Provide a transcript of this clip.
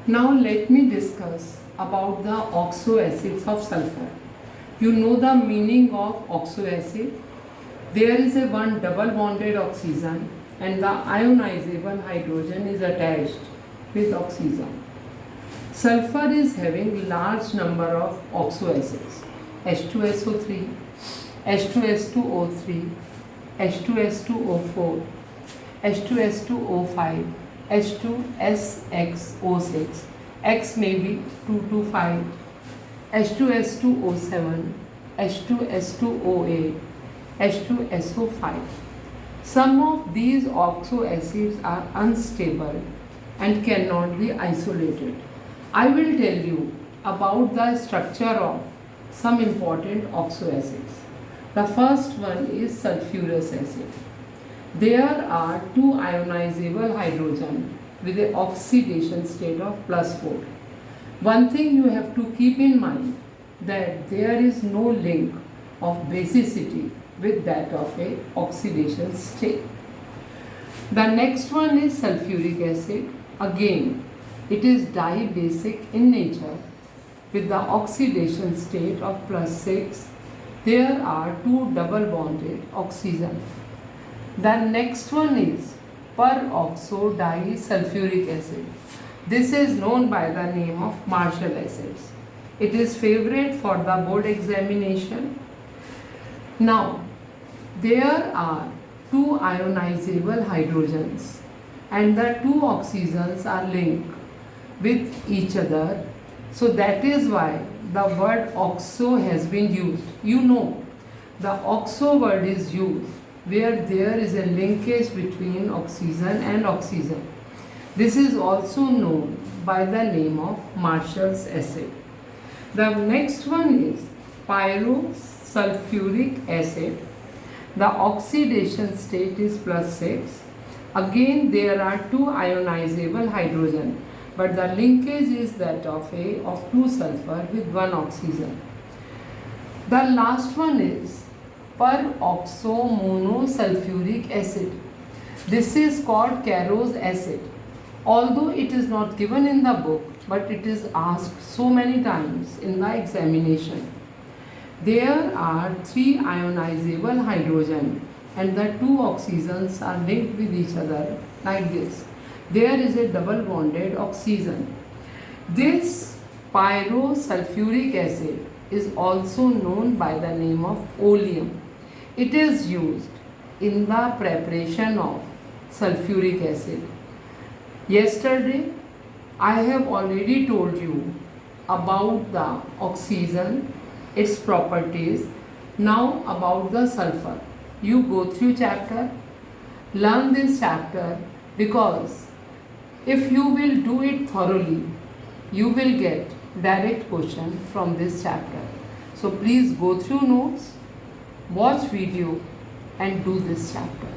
Now let me discuss about the oxo acids of sulfur. You know the meaning of oxo acid. There is a one double bonded oxygen and the ionizable hydrogen is attached with oxygen. Sulfur is having large number of oxo acids. H2SO3, H2S2O3, H2S2O4, H2S2O5, H2SXO6, X may be 2 to 5, H2S2O7, H2S2O8, H2SO5. Some of these oxo acids are unstable and cannot be isolated. I will tell you about the structure of some important oxo acids. The first one is sulfurous acid. There are two ionizable hydrogen with an oxidation state of +4. One thing you have to keep in mind that there is no link of basicity with that of a oxidation state. The next one is sulfuric acid. Again, it is dibasic in nature with the oxidation state of +6. There are two double bonded oxygen. The next one is peroxodisulfuric acid. This is known by the name of Marshall acids. It is favorite for the board examination. Now, there are two ionizable hydrogens and the two oxygens are linked with each other. So that is why the word oxo has been used. You know, the oxo word is used where there is a linkage between oxygen and oxygen. This is also known by the name of Marshall's acid. The next one is pyrosulfuric acid. The oxidation state is +6. Again, there are two ionizable hydrogen, but the linkage is that of two sulfur with one oxygen. The last one is peroxomonosulfuric acid. This is called Caro's acid. Although it is not given in the book, but it is asked so many times in the examination. There are three ionizable hydrogen and the two oxygens are linked with each other like this. There is a double bonded oxygen. This pyrosulfuric acid is also known by the name of oleum. It is used in the preparation of sulfuric acid. Yesterday, I have already told you about the oxygen, its properties. Now about the sulfur. You go through chapter, learn this chapter, because if you will do it thoroughly, you will get direct question from this chapter. So please go through notes, watch video and do this chapter.